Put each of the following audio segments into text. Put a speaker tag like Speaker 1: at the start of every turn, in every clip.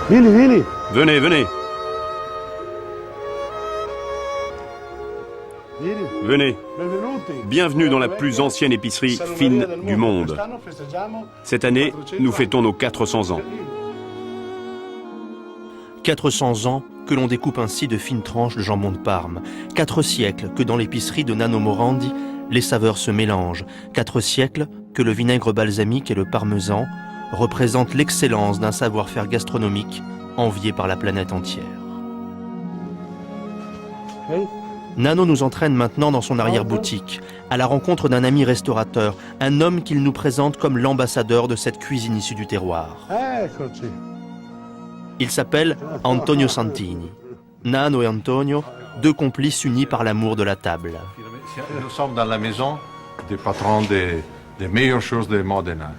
Speaker 1: Vieni, vieni.
Speaker 2: Venez, venez,
Speaker 1: Vieni.
Speaker 2: venez.
Speaker 1: Benvenuti.
Speaker 2: Bienvenue dans la plus ancienne épicerie fine du monde.
Speaker 1: Quest'anno festeggiamo
Speaker 2: Cette année, nous fêtons nos 400 ans.
Speaker 3: 400 ans que l'on découpe ainsi de fines tranches de jambon de Parme. 4 siècles que dans l'épicerie de Nano Morandi, les saveurs se mélangent. 4 siècles que le vinaigre balsamique et le parmesan représentent l'excellence d'un savoir-faire gastronomique envié par la planète entière.
Speaker 1: Ok.
Speaker 3: Nano nous entraîne maintenant dans son arrière-boutique, à la rencontre d'un ami restaurateur, un homme qu'il nous présente comme l'ambassadeur de cette cuisine issue du terroir.
Speaker 1: Eccoci.
Speaker 3: Il s'appelle Antonio Santini. Nano et Antonio, deux complices unis par l'amour de la table.
Speaker 4: Nous sommes dans la maison des patrons des meilleures choses de Modena.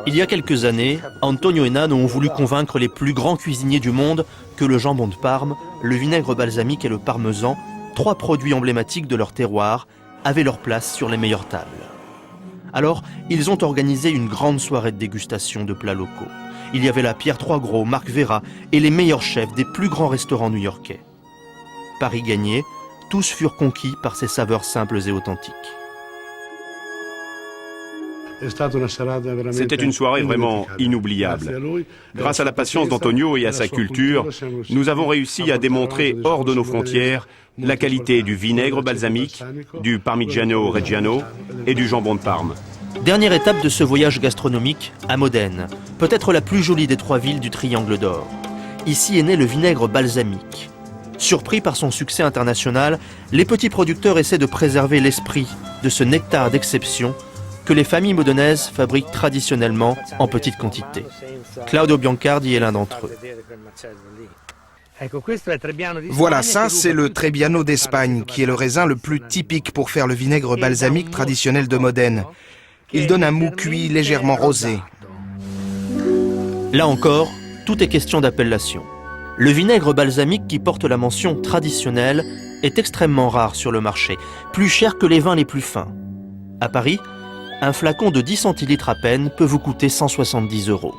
Speaker 3: Il y a quelques années, Antonio et Nano ont voulu convaincre les plus grands cuisiniers du monde que le jambon de Parme, le vinaigre balsamique et le parmesan, 3 produits emblématiques de leur terroir, avaient leur place sur les meilleures tables. Alors, ils ont organisé une grande soirée de dégustation de plats locaux. Il y avait là Pierre Troisgros, Marc Vera et les meilleurs chefs des plus grands restaurants new-yorkais. Paris gagné, tous furent conquis par ces saveurs simples et authentiques.
Speaker 2: C'était une soirée vraiment inoubliable. Grâce à la patience d'Antonio et à sa culture, nous avons réussi à démontrer hors de nos frontières la qualité du vinaigre balsamique, du Parmigiano Reggiano et du jambon de Parme.
Speaker 3: Dernière étape de ce voyage gastronomique, à Modène, peut-être la plus jolie des 3 villes du Triangle d'Or. Ici est né le vinaigre balsamique. Surpris par son succès international, les petits producteurs essaient de préserver l'esprit de ce nectar d'exception que les familles modenaises fabriquent traditionnellement en petite quantité. Claudio Biancardi est l'un d'entre eux.
Speaker 5: Voilà, ça c'est le Trebbiano d'Espagne, qui est le raisin le plus typique pour faire le vinaigre balsamique traditionnel de Modène. Il donne un mou cuit légèrement rosé.
Speaker 3: Là encore, tout est question d'appellation. Le vinaigre balsamique qui porte la mention traditionnelle est extrêmement rare sur le marché, plus cher que les vins les plus fins. À Paris, un flacon de 10 centilitres à peine peut vous coûter 170 €.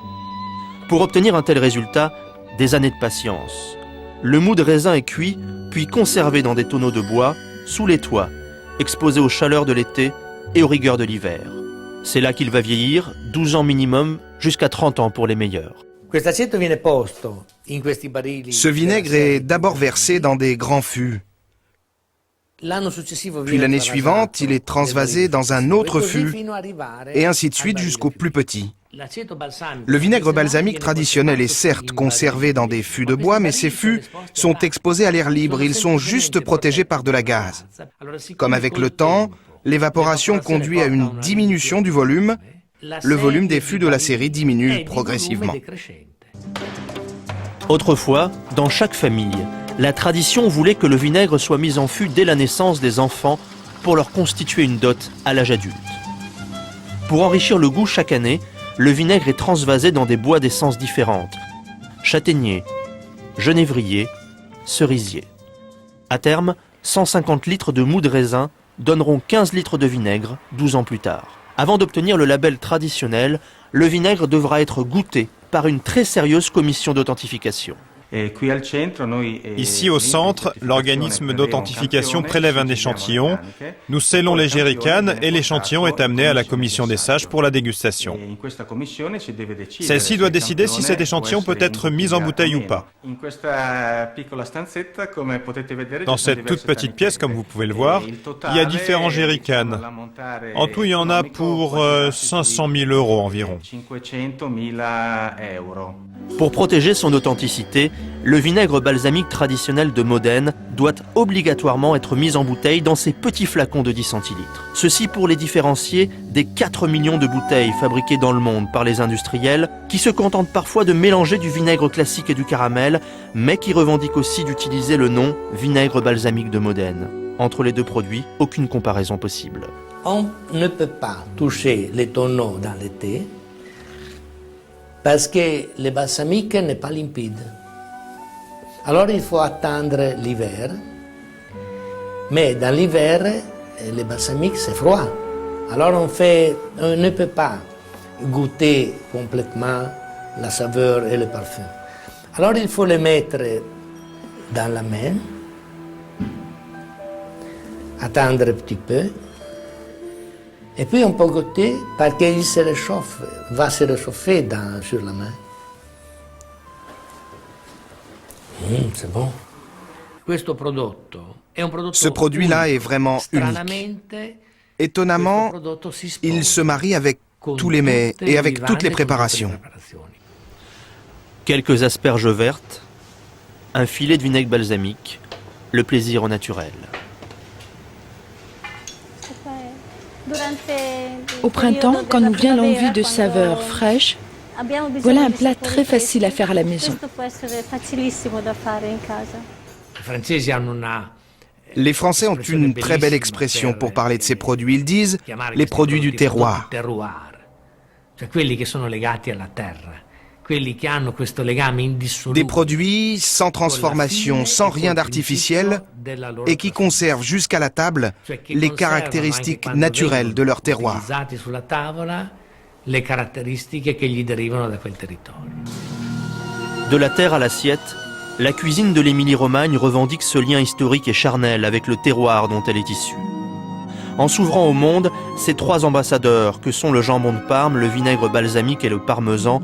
Speaker 3: Pour obtenir un tel résultat, des années de patience. Le mou de raisin est cuit, puis conservé dans des tonneaux de bois, sous les toits, exposé aux chaleurs de l'été et aux rigueurs de l'hiver. C'est là qu'il va vieillir, 12 ans minimum, jusqu'à 30 ans pour les meilleurs.
Speaker 5: Ce vinaigre est d'abord versé dans des grands fûts. Puis l'année suivante, il est transvasé dans un autre fût, et ainsi de suite jusqu'au plus petit. Le vinaigre balsamique traditionnel est certes conservé dans des fûts de bois, mais ces fûts sont exposés à l'air libre, ils sont juste protégés par de la gaze. Comme avec le temps, l'évaporation conduit à une diminution du volume. Le volume des fûts de la série diminue progressivement.
Speaker 3: Autrefois, dans chaque famille, la tradition voulait que le vinaigre soit mis en fût dès la naissance des enfants pour leur constituer une dot à l'âge adulte. Pour enrichir le goût chaque année, le vinaigre est transvasé dans des bois d'essences différentes. Châtaignier, genévrier, cerisier. À terme, 150 litres de mou de raisin donneront 15 litres de vinaigre 12 ans plus tard. Avant d'obtenir le label traditionnel, le vinaigre devra être goûté par une très sérieuse commission d'authentification.
Speaker 6: Ici au centre, l'organisme d'authentification prélève un échantillon, nous scellons les jerrycans et l'échantillon est amené à la commission des sages pour la dégustation. Celle-ci doit décider si cet échantillon peut être mis en bouteille ou pas. Dans cette toute petite pièce, comme vous pouvez le voir, il y a différents jerrycans. En tout, il y en a pour 500 000 € environ.
Speaker 3: Pour protéger son authenticité, le vinaigre balsamique traditionnel de Modène doit obligatoirement être mis en bouteille dans ces petits flacons de 10 centilitres. Ceci pour les différencier des 4 millions de bouteilles fabriquées dans le monde par les industriels qui se contentent parfois de mélanger du vinaigre classique et du caramel, mais qui revendiquent aussi d'utiliser le nom vinaigre balsamique de Modène. Entre les deux produits, aucune comparaison possible.
Speaker 7: On ne peut pas toucher les tonneaux dans l'été parce que le balsamique n'est pas limpide. Alors il faut attendre l'hiver, mais dans l'hiver, le balsamique c'est froid. Alors on ne peut pas goûter complètement la saveur et le parfum. Alors il faut les mettre dans la main, attendre un petit peu, et puis un peu côté parce qu'il se réchauffe, va se réchauffer sur la main. C'est bon.
Speaker 5: Ce produit-là est vraiment unique. Étonnamment, il se marie avec tous les mets et avec toutes les préparations.
Speaker 3: Quelques asperges vertes, un filet de vinaigre balsamique, le plaisir au naturel.
Speaker 8: Au printemps, quand nous vient l'envie de saveurs fraîches, voilà un plat très facile à faire à la maison.
Speaker 5: Les Français ont une très belle expression pour parler de ces produits. Ils disent les produits du terroir. Des produits sans transformation, sans rien d'artificiel et qui conservent jusqu'à la table les caractéristiques naturelles de leur terroir.
Speaker 3: De la terre à l'assiette, la cuisine de l'Émilie-Romagne revendique ce lien historique et charnel avec le terroir dont elle est issue. En s'ouvrant au monde, ces trois ambassadeurs, que sont le jambon de Parme, le vinaigre balsamique et le parmesan,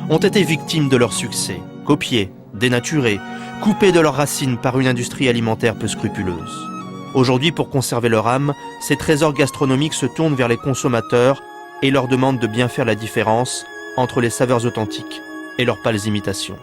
Speaker 3: ont été victimes de leur succès, copiés, dénaturés, coupés de leurs racines par une industrie alimentaire peu scrupuleuse. Aujourd'hui, pour conserver leur âme, ces trésors gastronomiques se tournent vers les consommateurs et leur demandent de bien faire la différence entre les saveurs authentiques et leurs pâles imitations.